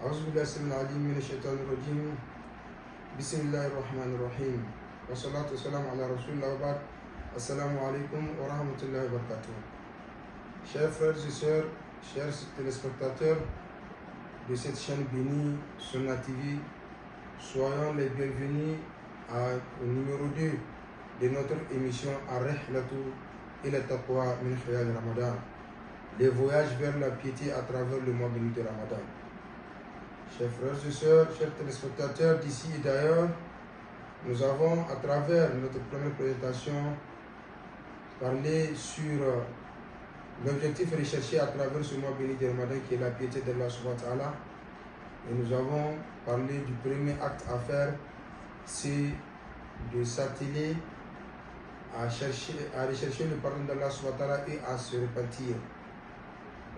أعوذ بالله السميع العليم من الشيطان الرجيم بسم الله الرحمن الرحيم والصلاة والسلام على رسول الله وبعد السلام عليكم ورحمة الله وبركاته. Chers frères et sœurs, chers téléspectateurs de cette chaîne bénie Sunna TV, soyons les bienvenus au numéro 2 de notre émission Ar-Rihlatu ila Taqwa min Khiyal Ramadan, les voyages vers la piété à travers le mois béni de Ramadan. Chers frères et sœurs, chers téléspectateurs d'ici et d'ailleurs, nous avons à travers notre première présentation parlé sur l'objectif recherché à travers ce mois béni de Ramadan qui est la piété d'Allah subhanahu wa ta'ala. Et nous avons parlé du premier acte à faire, c'est de s'atteler à rechercher le pardon d'Allah subhanahu wa ta'ala et à se repentir.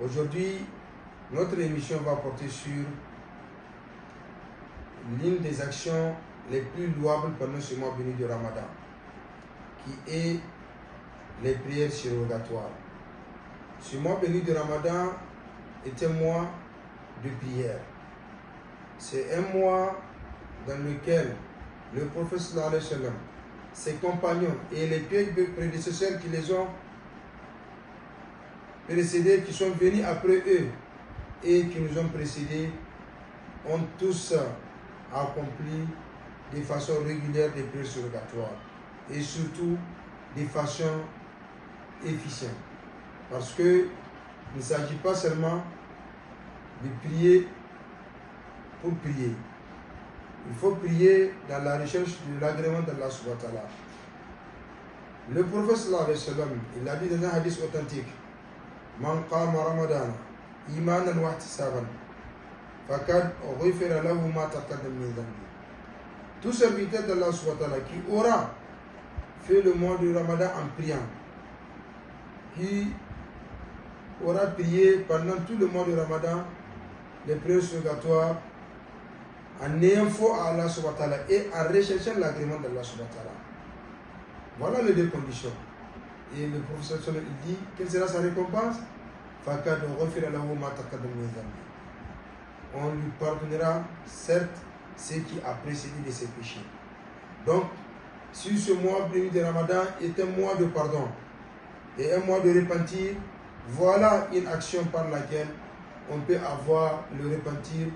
Aujourd'hui, notre émission va porter sur l'une des actions les plus louables pendant ce mois béni de Ramadan, qui est les prières surrogatoires. Ce mois béni de Ramadan est un mois de prière. C'est un mois dans lequel le prophète sallallahu alayhi wa sallam, ses compagnons et les prédécesseurs qui les ont précédés, qui sont venus après eux et qui nous ont précédés, ont tous accompli de façon régulière des prières surrogatoires et surtout de façon efficiente. Parce qu'il ne s'agit pas seulement de prier pour prier. Il faut prier dans la recherche de l'agrément d'Allah subhanahu wa ta'ala. Le prophète sallallahu alayhi wa sallam, il a dit dans un hadith authentique: Man qama Ramadan imanan wa ihtisaban faqad ghufira lahu ma taqaddama min dhanbi. Tout serviteur d'Allah subhanahu wa ta'ala qui aura fait le mois de Ramadan en priant, qui aura prié pendant tout le mois de Ramadan les prières surrogatoires en ayant foi à Allah subhanahu wa ta'ala et en recherchant l'agrément d'Allah subhanahu wa ta'ala. Voilà les deux conditions. Et le professeur il dit, quelle sera sa récompense? On lui pardonnera certes ce qui a précédé de ses péchés. Donc, si ce mois béni de Ramadan est un mois de pardon et un mois de repentir, voilà une action par laquelle on peut avoir le repentir,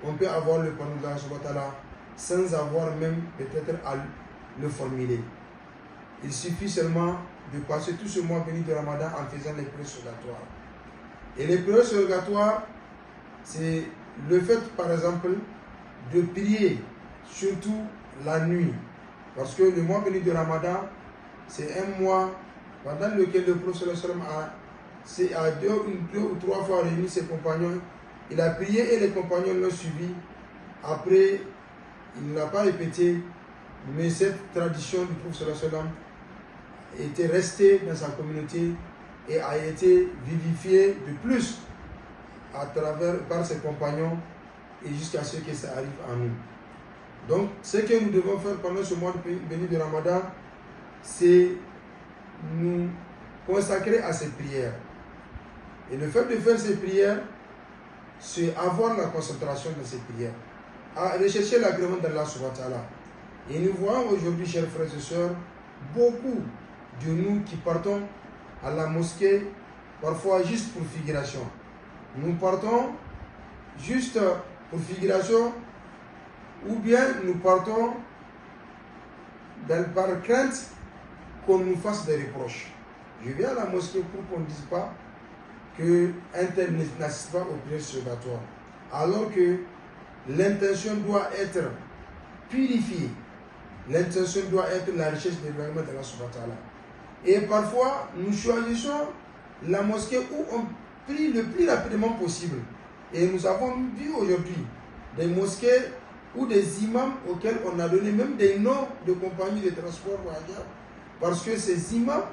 on peut avoir le pardon d'Allah subhanahu wa ta'ala sans avoir même peut-être à le formuler. Il suffit seulement de passer tout ce mois béni de Ramadan en faisant les prières surrogatoires. Et les prières surrogatoires, c'est le fait par exemple de prier surtout la nuit. Parce que le mois béni de Ramadan, c'est un mois pendant lequel le prophète a deux ou trois fois réuni ses compagnons. Il a prié et les compagnons l'ont suivi. Après, il n'a pas répété, mais cette tradition du prophète était restée dans sa communauté et a été vivifiée de plus par ses compagnons et jusqu'à ce que ça arrive à nous. Donc, ce que nous devons faire pendant ce mois béni de Ramadan, c'est nous consacrer à ces prières. Et le fait de faire ces prières, c'est avoir la concentration dans ces prières, à rechercher l'agrément d'Allah subhanahu wa ta'ala. Et nous voyons aujourd'hui, chers frères et sœurs, beaucoup de nous qui partons à la mosquée, parfois juste pour figuration. Nous partons juste pour figuration, ou bien nous partons par crainte qu'on nous fasse des reproches. Je viens à la mosquée pour qu'on ne dise pas qu'un tel n'assiste pas aux prières surrogatoires, alors que l'intention doit être purifiée. L'intention doit être la recherche de l'agrément d'Allah subhanahu wa ta'ala. Et parfois, nous choisissons la mosquée où on prie le plus rapidement possible. Et nous avons vu aujourd'hui des mosquées ou des imams auxquels on a donné même des noms de compagnies de transport voyageurs, parce que ces imams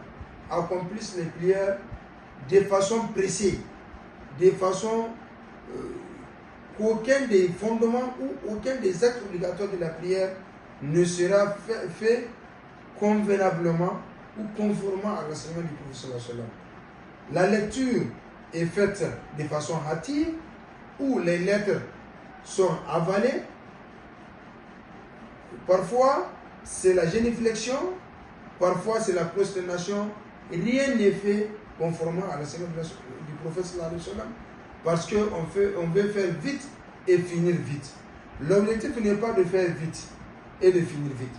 accomplissent les prières de façon pressée, de façon qu'aucun des fondements ou aucun des actes obligatoires de la prière ne sera fait convenablement ou conformément à l'enseignement du prophète sallallahu alayhi wa sallam. La lecture est faite de façon hâtive, ou les lettres sont avalés. Parfois, c'est la génuflexion, parfois c'est la prosternation. Rien n'est fait conformément à l'enseignement du prophète sallallahu alayhi wa sallam, parce qu'on veut faire vite et finir vite. L'objectif n'est pas de faire vite et de finir vite.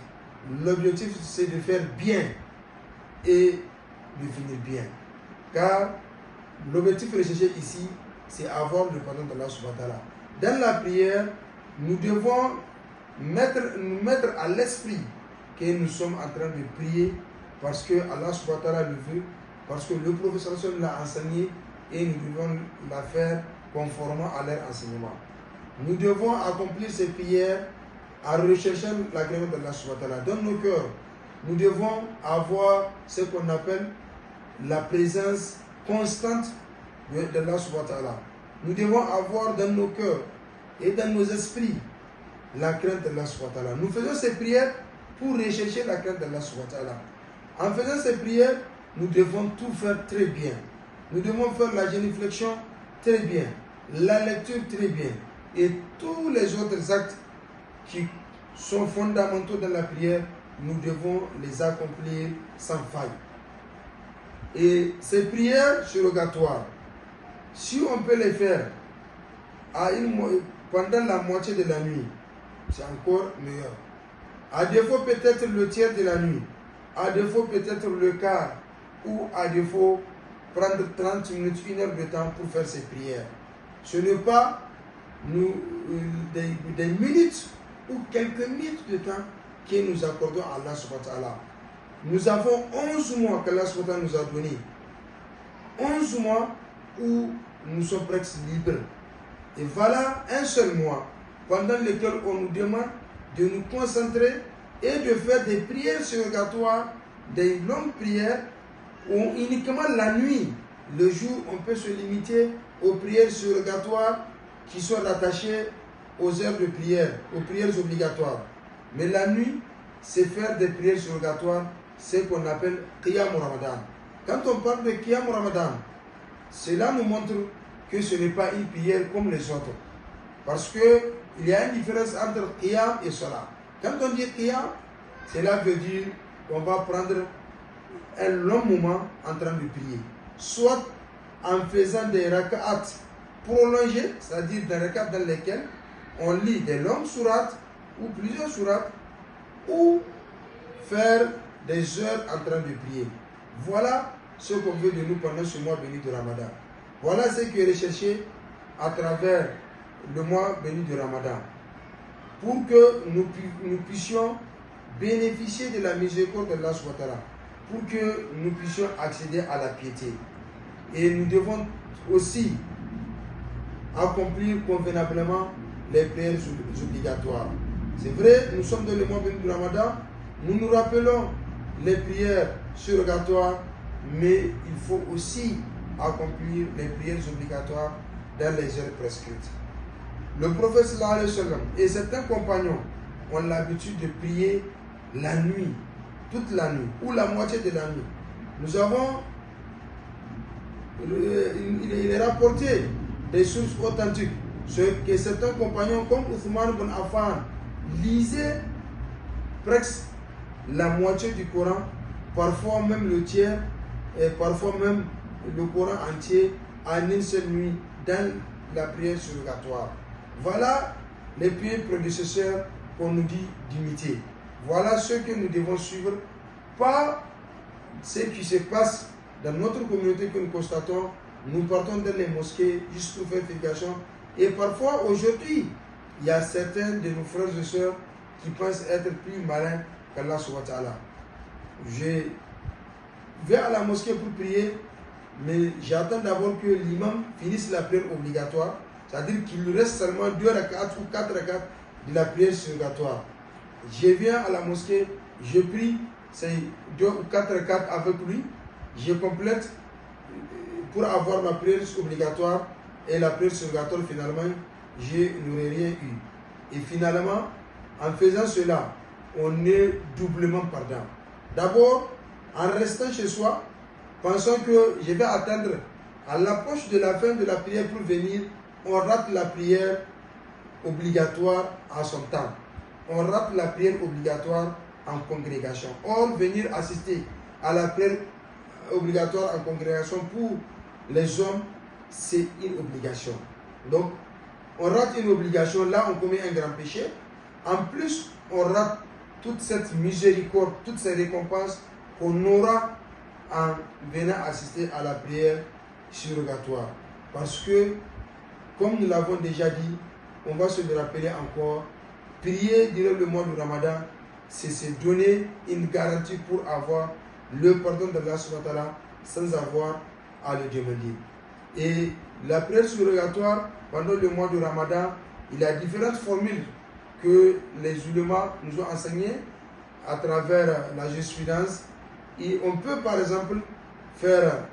L'objectif, c'est de faire bien et de finir bien. Car l'objectif recherché ici, c'est avoir le pardon d'Allah subhanahu wa ta'ala. Dans la prière, nous devons nous mettre à l'esprit que nous sommes en train de prier parce que Allah subhanahu wa ta'ala le veut, parce que le prophète l'a enseigné et nous devons la faire conformément à leur enseignement. Nous devons accomplir ces prières en recherchant l'agrément d'Allah subhanahu wa ta'ala. Dans nos cœurs, nous devons avoir ce qu'on appelle la présence constante d'Allah subhanahu wa ta'ala. Nous devons avoir dans nos cœurs et dans nos esprits la crainte d'Allah subhanahu wa ta'ala. Nous faisons ces prières pour rechercher la crainte d'Allah subhanahu wa ta'ala. En faisant ces prières, nous devons tout faire très bien. Nous devons faire la génuflexion très bien, la lecture très bien, et tous les autres actes qui sont fondamentaux dans la prière, nous devons les accomplir sans faille. Et ces prières surrogatoires, si on peut les faire pendant la moitié de la nuit, c'est encore meilleur. À défaut peut-être le tiers de la nuit, à défaut peut-être le quart, ou à défaut prendre 30 minutes, 1 heure de temps pour faire ces prières. Ce n'est pas des minutes ou quelques minutes de temps que nous accordons à Allah subhanahu wa ta'ala. Nous avons 11 mois qu'Allah subhanahu wa ta'ala nous a donné. 11 mois où nous sommes presque libres. Et voilà un seul mois pendant lequel on nous demande de nous concentrer et de faire des prières surrogatoires, des longues prières, ou uniquement la nuit. Le jour, on peut se limiter aux prières surrogatoires qui sont rattachées aux heures de prière, aux prières obligatoires. Mais la nuit, c'est faire des prières surrogatoires, ce qu'on appelle Qiyam Ramadan. Quand on parle de Qiyam Ramadan, cela nous montre que ce n'est pas une prière comme les autres. Parce qu'il y a une différence entre Qiyam et Salat. Quand on dit Qiyam, cela veut dire qu'on va prendre un long moment en train de prier. Soit en faisant des rak'at prolongés, c'est-à-dire des rak'at dans lesquels on lit des longues sourates ou plusieurs sourates, ou faire des heures en train de prier. Voilà ce qu'on veut de nous pendant ce mois béni de Ramadan. Voilà ce qui est recherché à travers le mois béni de Ramadan. Pour que nous puissions bénéficier de la miséricorde d'Allah subhanahu wa ta'ala, pour que nous puissions accéder à la piété. Et nous devons aussi accomplir convenablement les prières obligatoires. C'est vrai, nous sommes dans le mois béni du Ramadan, nous nous rappelons les prières surrogatoires, mais il faut aussi accomplir les prières obligatoires dans les heures prescrites. Le prophète sallallahu alayhi wa sallam et certains compagnons ont l'habitude de prier la nuit, toute la nuit, ou la moitié de la nuit. Nous avons, il est rapporté des sources authentiques que certains compagnons comme Uthman ibn Affan lisaient presque la moitié du Coran, parfois même le tiers, et parfois même le Coran entier en une seule nuit dans la prière surrogatoire. Voilà les prières prédécesseurs qu'on nous dit d'imiter. Voilà ce que nous devons suivre, pas ce qui se passe dans notre communauté que nous constatons. Nous partons dans les mosquées juste pour faire figuration. Et parfois, aujourd'hui, il y a certains de nos frères et sœurs qui pensent être plus malins qu'Allah subhanahu wa ta'ala. Je vais à la mosquée pour prier, mais j'attends d'abord que l'imam finisse la prière obligatoire, c'est-à-dire qu'il lui reste seulement 2 rak'at ou 4 rak'at de la prière surrogatoire. Je viens à la mosquée, je prie ces 2 ou 4 rak'at avec lui, je complète pour avoir ma prière obligatoire, et la prière surrogatoire, finalement, je n'aurai rien eu. Et finalement, en faisant cela, on est doublement pardon. D'abord, en restant chez soi, pensant que je vais attendre à l'approche de la fin de la prière pour venir, on rate la prière, obligatoire à son temps. On rate la prière obligatoire en congrégation. Or, venir assister à la prière obligatoire en congrégation pour les hommes, c'est une obligation. Donc, on rate une obligation, là on commet un grand péché. En plus, on rate toute cette miséricorde, toutes ces récompenses qu'on aura en venant assister à la prière surrogatoire. Parce que, comme nous l'avons déjà dit, on va se le rappeler encore, prier durant le mois du Ramadan, c'est se donner une garantie pour avoir le pardon d'Allah subhanahu wa ta'ala sans avoir à le demander. Et la prière surrogatoire, pendant le mois du Ramadan, il y a différentes formules que les ulémas nous ont enseignées à travers la jurisprudence. Et on peut par exemple faire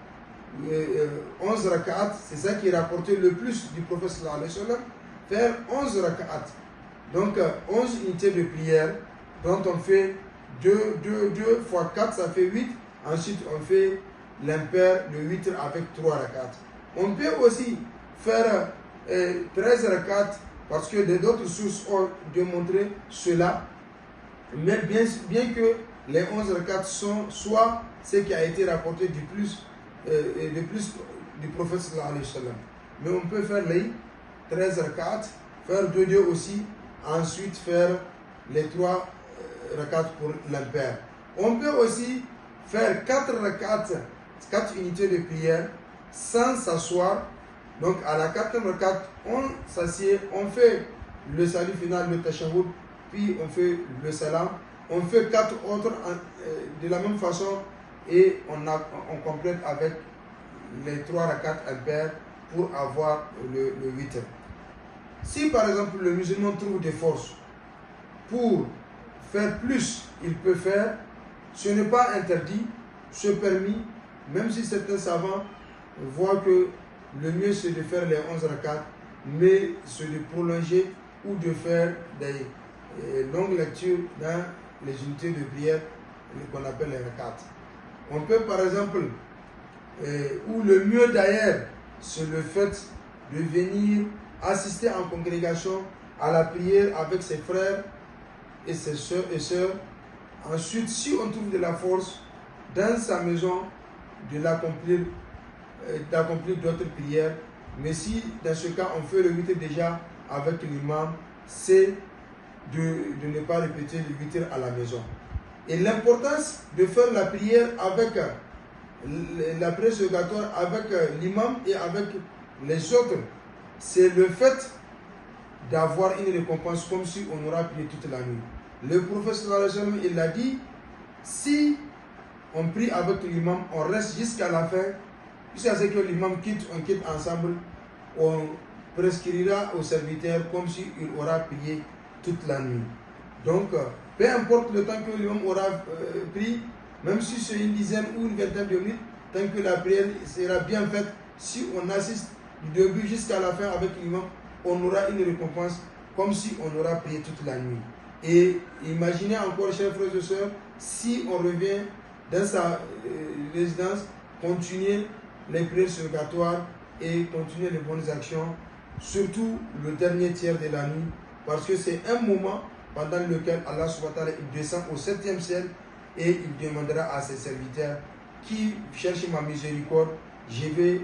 11 rak'at, c'est ça qui est rapporté le plus du prophète sallallahu alayhi wa sallam, faire 11 rak'at. Donc 11 unités de prière, dont on fait 2 fois 4, ça fait 8. Ensuite on fait l'impair, le 8 avec 3 rak'at. On peut aussi faire 13 rak'at parce que d'autres sources ont démontré cela. Mais bien que les 11 rak'at sont soit ce qui a été rapporté du plus du prophète sallallahu alayhi wa sallam. Mais on peut faire les 13 rak'at, faire 2 aussi, ensuite faire les 3 rak'at pour l'impair. On peut aussi faire 4 rak'at, 4 unités de prière sans s'asseoir. Donc à la 4e rak'at, on s'assied, on fait le salut final, le tashahhud, puis on fait le salam. On fait 4 autres de la même façon et on complète avec les 3 rak'at impairs pour avoir le 8. Si par exemple le musulman trouve des forces pour faire plus, il peut faire. Ce n'est pas interdit, c'est permis, même si certains savants voient que le mieux c'est de faire les 11 rak'at, mais c'est de prolonger ou de faire des longues lectures dans les unités de prière qu'on appelle les rak'at. On peut par exemple, ou le mieux d'ailleurs, c'est le fait de venir assister en congrégation à la prière avec ses frères et ses sœurs. Ensuite, si on trouve de la force dans sa maison, d'accomplir d'autres prières. Mais si dans ce cas on fait le witr déjà avec l'imam, c'est de ne pas répéter le witr à la maison. Et l'importance de faire la prière avec la prière surrogatoire avec l'imam et avec les autres, c'est le fait d'avoir une récompense comme si on aura prié toute la nuit. Le prophète sallallahu alayhi wa sallam, il a dit, si on prie avec l'imam, on reste jusqu'à la fin, jusqu'à ce que l'imam quitte, on quitte ensemble, on prescrira au serviteur comme s'il aura prié toute la nuit. Donc, peu importe le temps que l'imam aura pris, même si c'est une dizaine ou une vingtaine de minutes, tant que la prière sera bien faite, si on assiste du début jusqu'à la fin avec l'imam, on aura une récompense comme si on aura prié toute la nuit. Et imaginez encore, chers frères et sœurs, si on revient dans sa résidence, continuer les prières surrogatoires et continuer les bonnes actions, surtout le dernier tiers de la nuit, parce que c'est un moment pendant lequel Allah subhanahu wa ta'ala descend au 7e ciel et il demandera à ses serviteurs qui cherche ma miséricorde, je vais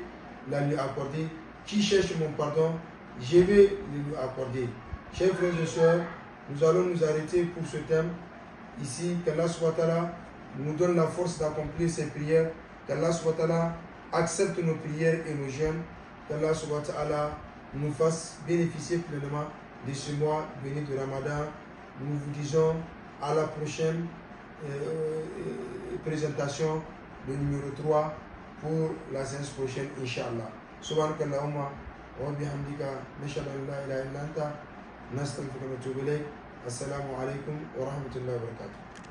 la lui accorder. Qui cherche mon pardon, je vais le lui accorder. Chers frères et sœurs, nous allons nous arrêter pour ce thème ici. Qu'Allah subhanahu wa ta'ala nous donne la force d'accomplir ces prières. Qu'Allah subhanahu wa ta'ala accepte nos prières et nos jeûnes. Qu'Allah subhanahu wa ta'ala nous fasse bénéficier pleinement de ce mois béni de Ramadan. Nous vous disons à la prochaine présentation, le numéro 3 pour la séance prochaine, Inch'Allah. Subhanakallahumma wa bihamdika nashhadu an la ilaha illa anta nastaghfiruka wa natubu ilayk. Assalamu alaikum wa rahmatullahi wa barakatuh.